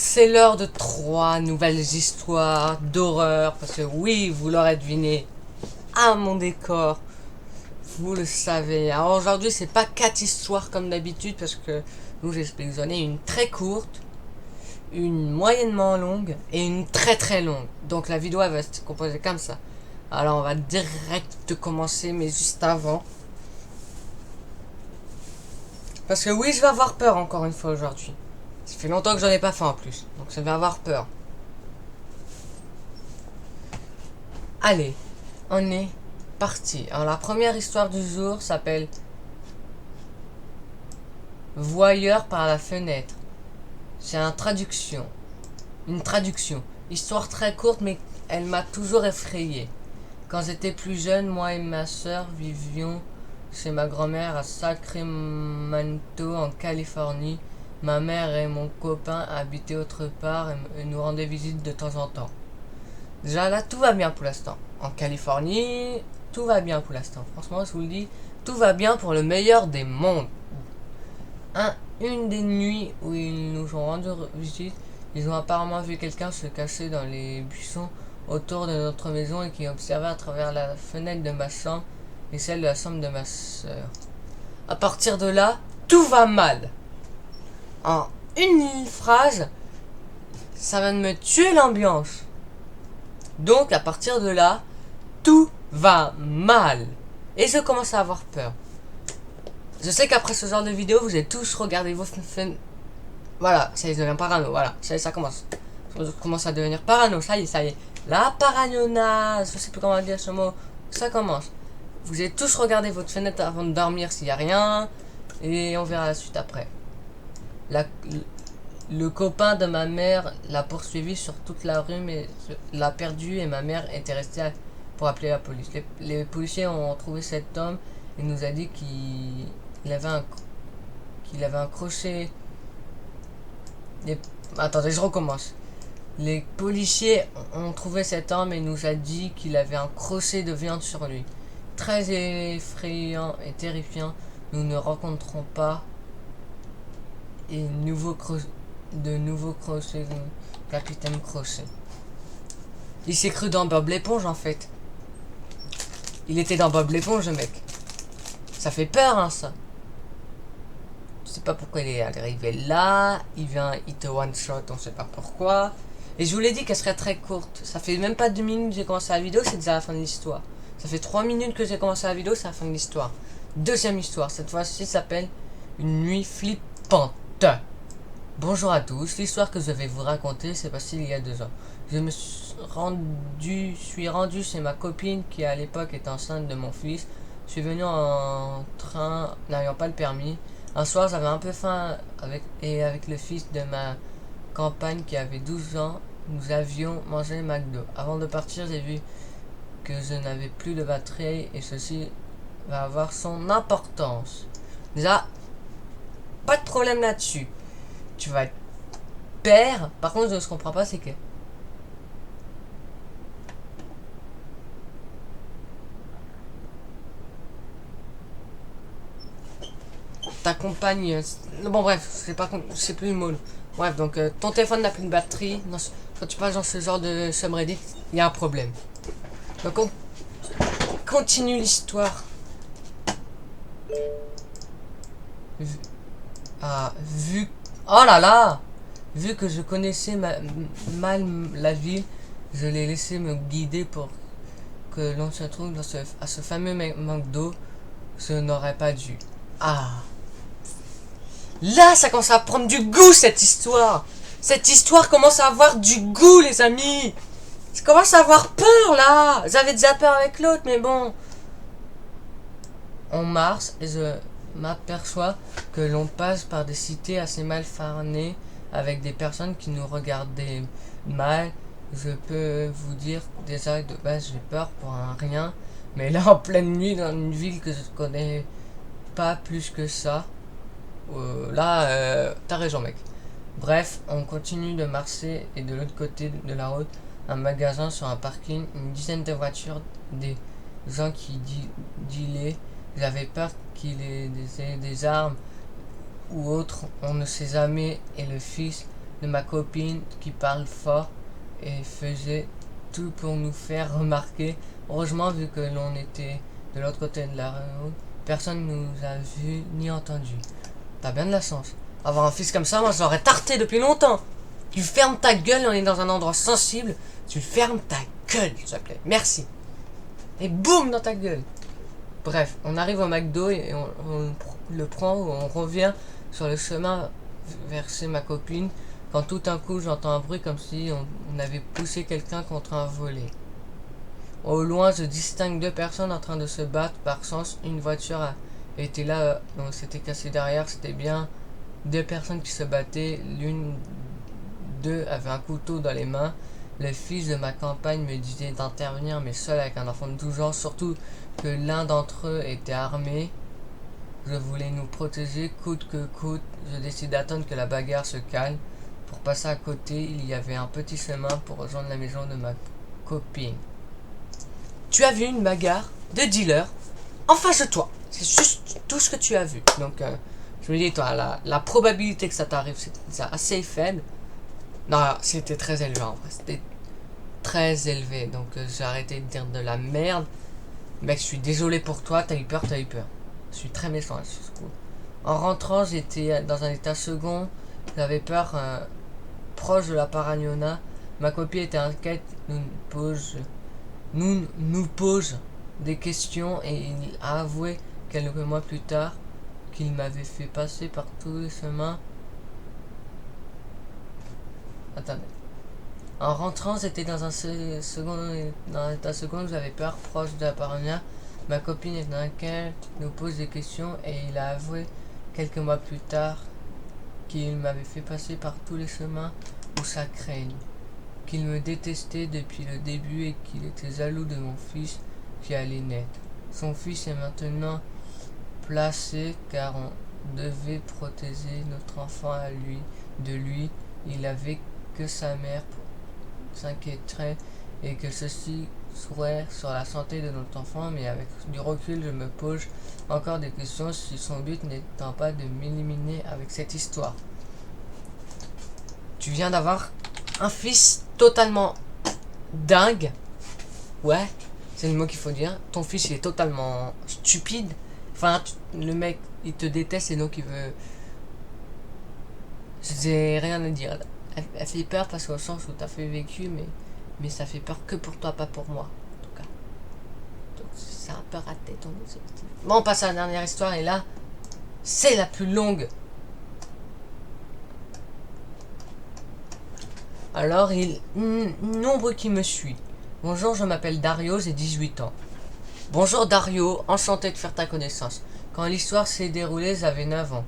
C'est l'heure de 3 nouvelles histoires d'horreur, parce que oui, vous l'aurez deviné, à mon décor, vous le savez. Alors aujourd'hui, c'est pas 4 histoires comme d'habitude, parce que nous, j'ai sélectionné une très courte, une moyennement longue et une très très longue. Donc la vidéo, elle va se composer comme ça. Alors on va direct commencer, mais juste avant. Parce que oui, je vais avoir peur encore une fois aujourd'hui. Ça fait longtemps que j'en ai pas fait en plus, donc ça va avoir peur. Allez, on est parti. Alors la première histoire du jour s'appelle Voyeur par la fenêtre. C'est une traduction. Histoire très courte, mais elle m'a toujours effrayé. Quand j'étais plus jeune, moi et ma soeur vivions chez ma grand-mère à Sacramento en Californie. Ma mère et mon copain habitaient autre part et nous rendaient visite de temps en temps. Déjà là, tout va bien pour l'instant. En Californie, tout va bien pour l'instant. Franchement, je vous le dis, tout va bien pour le meilleur des mondes. Une des nuits où ils nous ont rendu visite, ils ont apparemment vu quelqu'un se cacher dans les buissons autour de notre maison et qui observait à travers la fenêtre de ma chambre et celle de la chambre de ma soeur. À partir de là, tout va mal. En une phrase, ça va me tuer l'ambiance. Donc à partir de là, tout va mal. Et je commence à avoir peur. Je sais qu'après ce genre de vidéo, vous avez tous regardé vos fenêtres. Voilà, ça y est, je deviens parano. Voilà, ça y est, ça commence. Je commence à devenir parano. Ça y est, ça y est. La paranoïa, je sais plus comment dire ce mot. Ça commence. Vous avez tous regardé votre fenêtre avant de dormir s'il n'y a rien. Et on verra la suite après. Le copain de ma mère l'a poursuivi sur toute la rue, mais l'a perdu et ma mère était restée pour appeler la police. Les policiers ont trouvé cet homme et nous a dit qu'il avait un crochet. Attendez, je recommence. Les policiers ont trouvé cet homme et nous a dit qu'il avait un crochet de viande sur lui. Très effrayant et terrifiant, nous ne rencontrons pas et de nouveaux crochets, capitaine Crochet. Il s'est cru dans Bob l'éponge en fait. Il était dans Bob l'éponge, le mec. Ça fait peur, hein, ça. Je sais pas pourquoi il est arrivé là. Il vient hit one shot, on sait pas pourquoi. Et je vous l'ai dit qu'elle serait très courte. Ça fait même pas 2 minutes que j'ai commencé la vidéo, c'est déjà la fin de l'histoire. Ça fait 3 minutes que j'ai commencé la vidéo, c'est la fin de l'histoire. Deuxième histoire, cette fois-ci s'appelle Une nuit flippante. Bonjour à tous, l'histoire que je vais vous raconter s'est passée il y a 2 ans. Je me suis rendu chez ma copine qui à l'époque était enceinte de mon fils. Je suis venu en train n'ayant pas le permis. Un soir j'avais un peu faim avec le fils de ma compagne qui avait 12 ans. Nous avions mangé McDo. Avant de partir, j'ai vu que je n'avais plus de batterie et ceci va avoir son importance. Déjà, pas de problème là-dessus. Tu vas être père. Par contre, je ne comprends pas, c'est que ta compagne. Bon, bref, c'est plus le mot. Bref, donc ton téléphone n'a plus de batterie. Non, quand tu passes dans ce genre de subreddit, il y a un problème. Donc on continue l'histoire. Vu. Oh là là! Vu que je connaissais mal la ville, je l'ai laissé me guider pour que l'on se trouve à ce fameux McDo. Je n'aurais pas dû. Ah! Là, ça commence à prendre du goût, cette histoire. Cette histoire commence à avoir du goût, les amis. Je commence à avoir peur, là. J'avais déjà peur avec l'autre, mais bon. On marche et je m'aperçois que l'on passe par des cités assez mal farnées avec des personnes qui nous regardaient mal. Je peux vous dire déjà de base j'ai peur pour un rien. Mais là, en pleine nuit, dans une ville que je connais pas plus que ça. T'as raison, mec. Bref, on continue de marcher et de l'autre côté de la route, un magasin sur un parking, une dizaine de voitures, des gens qui dealaient. J'avais peur qu'il ait des armes ou autre, on ne sait jamais. Et le fils de ma copine qui parle fort et faisait tout pour nous faire remarquer. Heureusement, vu que l'on était de l'autre côté de la route, personne ne nous a vus ni entendus. T'as bien de la chance. Avoir un fils comme ça, moi je l'aurais tarté depuis longtemps. Tu fermes ta gueule, on est dans un endroit sensible. Tu fermes ta gueule, s'il te plaît. Merci. Et boum dans ta gueule. Bref, on arrive au McDo et on le prend, on revient sur le chemin vers chez ma copine. Quand tout d'un coup j'entends un bruit comme si on avait poussé quelqu'un contre un volet. Au loin, je distingue deux personnes en train de se battre. Par chance, une voiture était là, on s'était cassé derrière. C'était bien deux personnes qui se battaient. L'une d'eux avait un couteau dans les mains. Le fils de ma compagne me disait d'intervenir, mais seul avec un enfant de 12 ans, surtout que l'un d'entre eux était armé. Je voulais nous protéger coûte que coûte. Je décide d'attendre que la bagarre se calme. Pour passer à côté, il y avait un petit chemin pour rejoindre la maison de ma copine. Tu as vu une bagarre de dealers en face de toi. C'est juste tout ce que tu as vu. Donc, je me dis, toi, la probabilité que ça t'arrive, c'est assez faible. Non, c'était très élevé en vrai. C'était très élevé. Donc, j'ai arrêté de dire de la merde. Mec, je suis désolé pour toi. T'as eu peur, t'as eu peur. Je suis très méchant à ce coup. En rentrant, j'étais dans un état second. J'avais peur, proche de la paranoïa. Ma copine était inquiète. Nous pose des questions et il a avoué quelques mois plus tard qu'il m'avait fait passer par tous les chemins. Attendez. En rentrant, j'étais dans un état second, j'avais peur, proche de la paranoïa. Ma copine est inquiète, nous pose des questions et il a avoué quelques mois plus tard qu'il m'avait fait passer par tous les chemins où ça craigne. Qu'il me détestait depuis le début et qu'il était jaloux de mon fils qui allait naître. Son fils est maintenant placé car on devait protéger notre enfant de lui. Il avait que sa mère s'inquiéterait et que ceci serait sur la santé de notre enfant, mais avec du recul je me pose encore des questions si son but n'étant pas de m'éliminer avec cette histoire. Tu viens d'avoir un fils totalement dingue. Ouais, c'est le mot qu'il faut dire. Ton fils il est totalement stupide. Enfin, le mec il te déteste et donc il veut. J'ai rien à dire. Elle fait peur parce qu'au sens où t'as fait vécu, mais ça fait peur que pour toi, pas pour moi. En tout cas. Donc c'est un peu raté ton objectif. Bon, on passe à la dernière histoire et là, c'est la plus longue. Alors, nombre qui me suit. Bonjour, je m'appelle Dario, j'ai 18 ans. Bonjour Dario, enchanté de faire ta connaissance. Quand l'histoire s'est déroulée, j'avais 9 ans.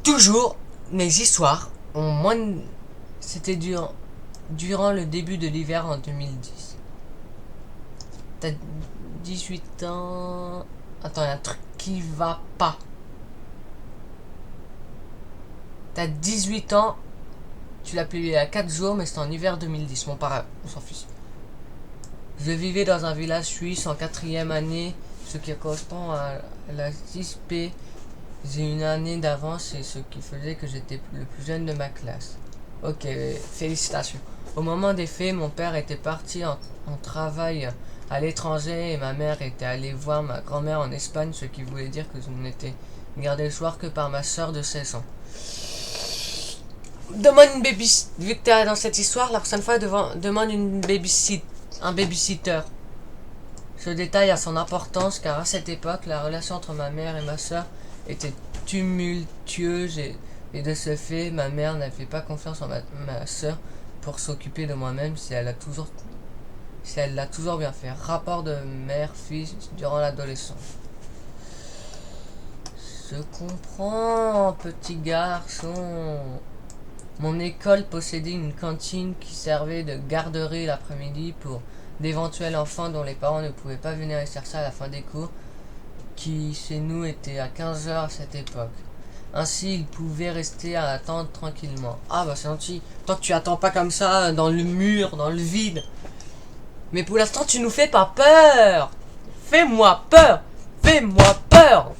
Toujours, mes histoires ont moins de... C'était durant le début de l'hiver en 2010. T'as 18 ans... Attends, il y a un truc qui va pas. T'as 18 ans... Tu l'as publié à 4 jours, mais c'était en hiver 2010. Bon, pareil, on s'en fiche. Je vivais dans un village suisse en 4e année, ce qui correspond à la 6P. J'ai une année d'avance et ce qui faisait que j'étais le plus jeune de ma classe. Ok, félicitations. Au moment des faits, mon père était parti en travail à l'étranger et ma mère était allée voir ma grand-mère en Espagne, ce qui voulait dire que je n'étais gardé le soir que par ma soeur de 16 ans. Demande une babysitter. Vu que tu es dans cette histoire, la prochaine fois, demande un babysitter. Ce détail a son importance car à cette époque, la relation entre ma mère et ma soeur était tumultueuse et de ce fait, ma mère n'avait pas confiance en ma soeur pour s'occuper de moi-même si elle l'a toujours bien fait. Rapport de mère-fils durant l'adolescence. Je comprends, petit garçon. Mon école possédait une cantine qui servait de garderie l'après-midi pour d'éventuels enfants dont les parents ne pouvaient pas venir les chercher à la fin des cours, qui chez nous était à 15 h à cette époque. Ainsi, ils pouvaient rester à attendre tranquillement. Ah bah c'est gentil. Tant que tu attends pas comme ça, dans le mur, dans le vide. Mais pour l'instant, tu nous fais pas peur. Fais-moi peur. Fais-moi peur.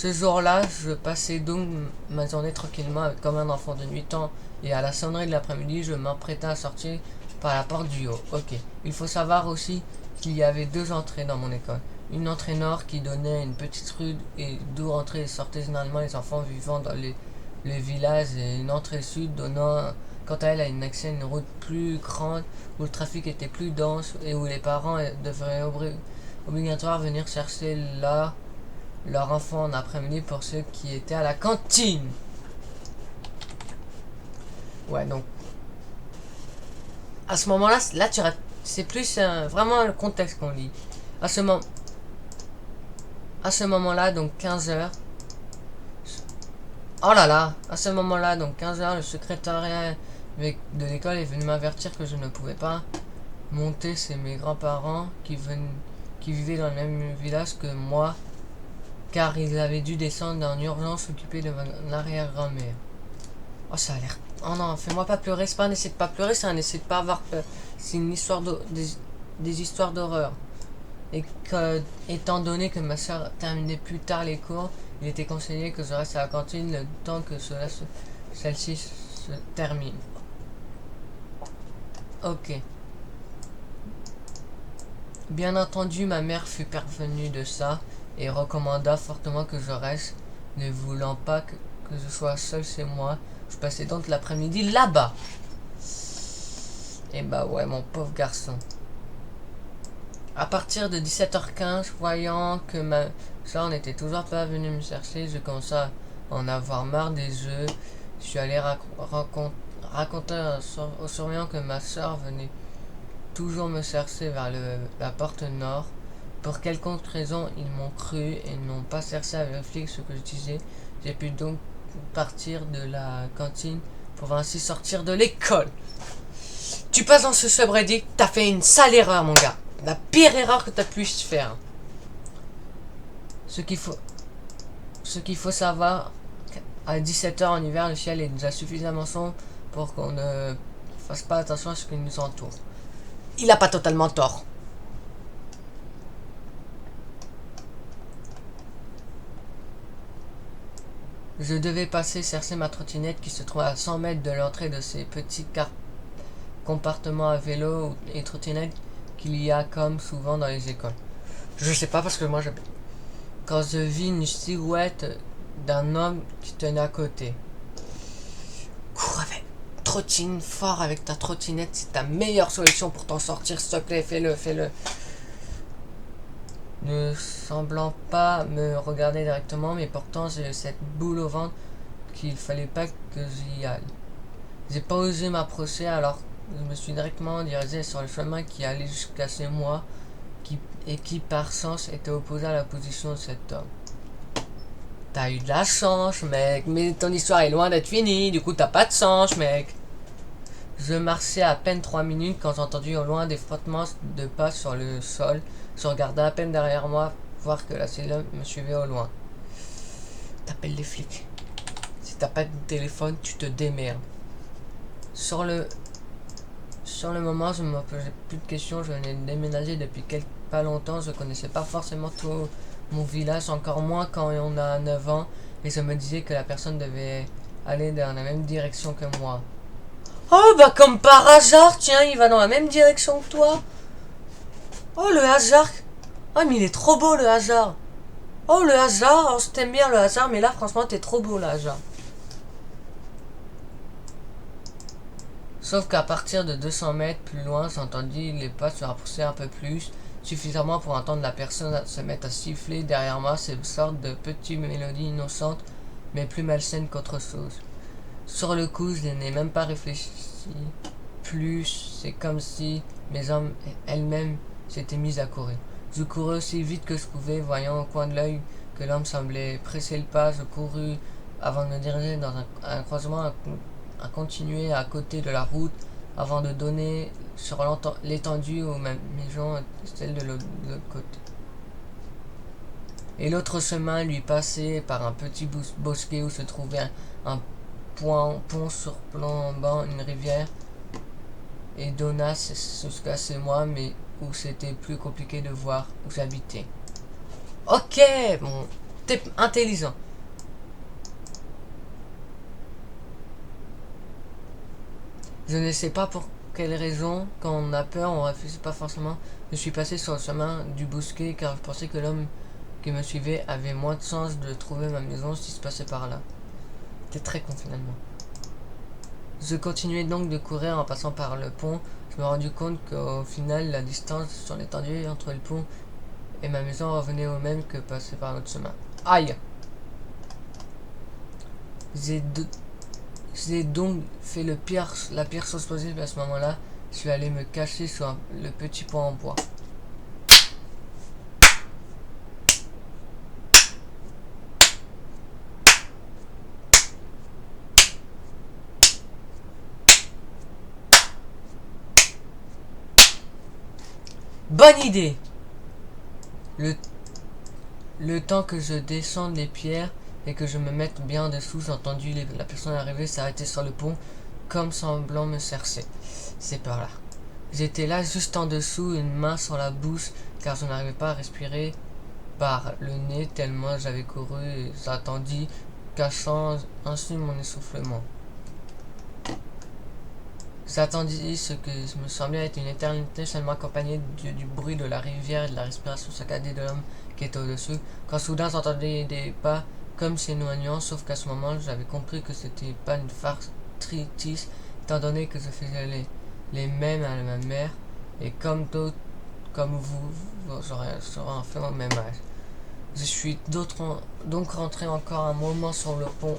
Ce jour-là, je passais donc ma journée tranquillement comme un enfant de 8 ans et à la sonnerie de l'après-midi, je m'apprêtais à sortir par la porte du haut. Ok. Il faut savoir aussi qu'il y avait deux entrées dans mon école. Une entrée nord qui donnait à une petite rue et d'où entraient et sortaient généralement les enfants vivant dans les villages et une entrée sud donnant quant à elle à une accès à une route plus grande où le trafic était plus dense et où les parents devraient obligatoire venir chercher là leur enfant en après-midi pour ceux qui étaient à la cantine. Ouais, donc à ce moment-là, là c'est plus vraiment le contexte qu'on lit. À ce moment-là, donc 15 h. Oh là là, à ce moment-là, donc 15 h, le secrétariat de l'école est venu m'avertir que je ne pouvais pas monter chez mes grands-parents qui vivaient dans le même village que moi, car ils avaient dû descendre en urgence s'occuper de mon arrière-grand-mère. Oh, ça a l'air... Oh non, fais-moi pas pleurer, c'est pas un essai de pas pleurer, c'est un essai de pas avoir peur. C'est une histoire des histoires d'horreur. Et que, étant donné que ma soeur terminait plus tard les cours, il était conseillé que je reste à la cantine le temps que celle-ci se termine. Ok. Bien entendu, ma mère fut parvenue de ça et recommanda fortement que je reste, ne voulant pas que je sois seul chez moi. Je passais donc l'après-midi là-bas. Et bah ouais, mon pauvre garçon. À partir de 17h15, voyant que ma soeur n'était toujours pas venue me chercher, je commençais à en avoir marre des jeux. Je suis allé raconter au surveillant que ma soeur venait toujours me chercher vers la porte nord. Pour quelconque raison, ils m'ont cru et n'ont pas cherché à vérifier ce que je disais. J'ai pu donc partir de la cantine pour ainsi sortir de l'école. Tu passes dans ce subreddit, t'as fait une sale erreur, mon gars. La pire erreur que t'as pu faire. Ce qu'il faut savoir, à 17 h en hiver, le ciel est déjà suffisamment sombre pour qu'on ne fasse pas attention à ce qui nous entoure. Il a pas totalement tort. Je devais passer chercher ma trottinette qui se trouve à 100 mètres de l'entrée de ces petits compartiments à vélo et trottinettes qu'il y a comme souvent dans les écoles. Je sais pas parce que moi quand je vis une silhouette d'un homme qui tenait à côté. Cours avec, trottine fort avec ta trottinette, c'est ta meilleure solution pour t'en sortir, s'il te plaît, fais-le. Ne semblant pas me regarder directement, mais pourtant j'ai cette boule au ventre qu'il fallait pas que j'y aille. J'ai pas osé m'approcher, alors je me suis directement dirigé sur le chemin qui allait jusqu'à chez moi et qui par sens était opposé à la position de cet homme. T'as eu de la chance, mec, mais ton histoire est loin d'être finie, du coup t'as pas de chance, mec. Je marchais à peine 3 minutes quand j'ai entendu au loin des frottements de pas sur le sol. Je regardais à peine derrière moi, voir que la cellule me suivait au loin. T'appelles les flics. Si t'as pas de téléphone, tu te démerdes. Sur le moment, je me posais plus de questions. Je venais de déménager depuis pas longtemps. Je connaissais pas forcément tout mon village, encore moins quand on a 9 ans. Et je me disais que la personne devait aller dans la même direction que moi. Oh bah comme par hasard, tiens, il va dans la même direction que toi. Oh le hasard. Oh mais il est trop beau le hasard. Oh le hasard, oh, je t'aime bien le hasard, mais là franchement t'es trop beau le hasard. Sauf qu'à partir de 200 mètres plus loin, j'entendis les pas se rapprocher un peu plus, suffisamment pour entendre la personne se mettre à siffler derrière moi ces sortes de petites mélodies innocentes, mais plus malsaines qu'autre chose. Sur le coup, je n'ai même pas réfléchi plus, c'est comme si mes jambes elles-mêmes s'étaient mises à courir. Je courais aussi vite que je pouvais, voyant au coin de l'œil que l'homme semblait presser le pas. Je courus avant de me diriger dans un croisement à continuer à côté de la route avant de donner sur l'étendue où ma maison celle de l'autre côté. Et l'autre chemin lui passait par un petit bosquet où se trouvait un pont surplombant une rivière et donna jusqu'à chez moi, mais où c'était plus compliqué de voir où j'habitais. Ok, bon, T'es intelligent. Je ne sais pas pour quelle raison, quand on a peur, on refuse pas forcément. Je suis passé sur le chemin du bosquet car je pensais que l'homme qui me suivait avait moins de chances de trouver ma maison s'il se passait par là. C'était très con finalement. Je continuais donc de courir en passant par le pont. Je me rendu compte qu'au final, la distance sur l'étendue entre le pont et ma maison revenait au même que passer par l'autre chemin. Aïe! J'ai donc fait la pire chose possible à ce moment-là. Je suis allé me cacher sur le petit pont en bois. Bonne idée! Le temps que je descende les pierres et que je me mette bien dessous, j'ai entendu la personne arriver s'arrêter sur le pont, comme semblant me chercher. C'est par là. J'étais là juste en dessous, une main sur la bouche, car je n'arrivais pas à respirer par le nez tellement j'avais couru et j'attendis, cachant ainsi mon essoufflement. J'attendis ce que me semblait être une éternité, seulement accompagnée du bruit de la rivière et de la respiration saccadée de l'homme qui était au-dessus, quand soudain j'entendais des pas comme s'éloignant, sauf qu'à ce moment j'avais compris que c'était pas une farce tritis, étant donné que je faisais les mêmes à ma mère, et comme d'autres, comme vous j'aurais fait au même âge. Je suis donc rentré encore un moment sur le pont,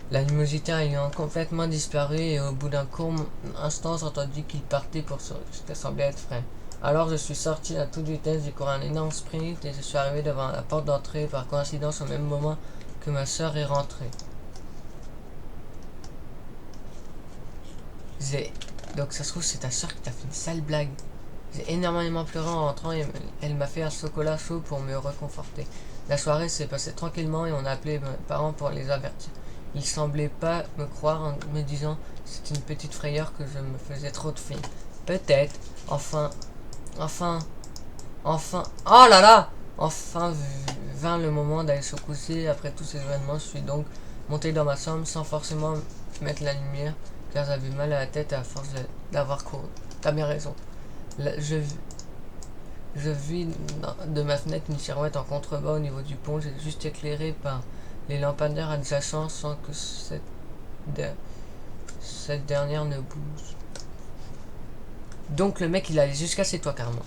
la luminosité ayant complètement disparu, et au bout d'un court instant, j'ai entendu qu'il partait pour ce qui semblait être vrai. Alors je suis sorti à toute vitesse, j'ai couru un énorme sprint et je suis arrivé devant la porte d'entrée par coïncidence au même moment que ma soeur est rentrée. Donc ça se trouve c'est ta soeur qui t'a fait une sale blague. J'ai énormément pleuré en rentrant et elle m'a fait un chocolat chaud pour me réconforter. La soirée s'est passée tranquillement et on a appelé mes parents pour les avertir. Ils semblaient pas me croire en me disant c'est une petite frayeur que je me faisais trop de filles. Peut-être, enfin, oh là là! Enfin vint le moment d'aller se coucher. Après tous ces événements, je suis donc monté dans ma chambre sans forcément mettre la lumière car j'avais mal à la tête à force d'avoir couru. T'as bien raison. Je vis de ma fenêtre une silhouette en contrebas au niveau du pont. J'ai juste éclairé par les lampadaires adjacents sans que cette dernière ne bouge. Donc le mec il allait jusqu'à chez toi carrément.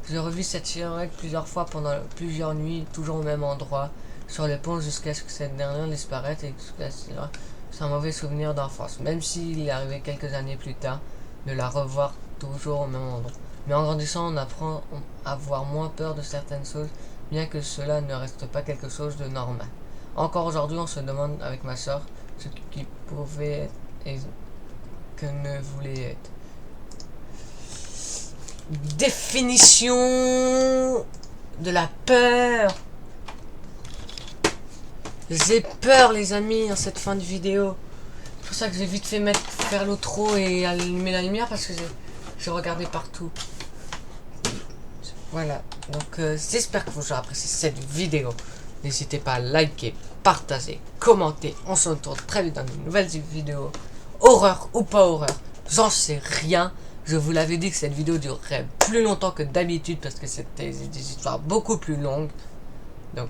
J'ai revu cette silhouette plusieurs fois pendant plusieurs nuits, toujours au même endroit, sur le pont jusqu'à ce que cette dernière disparaisse et jusqu'à cela. C'est un mauvais souvenir d'enfance, même s'il est arrivé quelques années plus tard de la revoir toujours au même endroit. Mais en grandissant, on apprend à avoir moins peur de certaines choses, bien que cela ne reste pas quelque chose de normal. Encore aujourd'hui, on se demande avec ma soeur ce qui pouvait être et que ne voulait être. Définition de la peur. J'ai peur les amis en cette fin de vidéo. C'est pour ça que j'ai vite fait faire l'outro et allumer la lumière parce que j'ai regardé partout. Voilà, donc j'espère que vous aurez apprécié cette vidéo. N'hésitez pas à liker, partager, commenter. On se retrouve très vite dans de nouvelles vidéos. Horreur ou pas horreur, j'en sais rien. Je vous l'avais dit que cette vidéo durerait plus longtemps que d'habitude parce que c'était des histoires beaucoup plus longues. Donc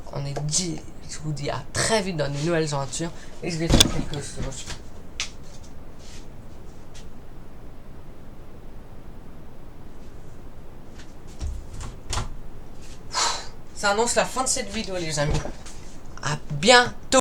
je vous dis à très vite dans de nouvelles aventures et je vais faire quelque chose. Ça annonce la fin de cette vidéo les amis. À bientôt.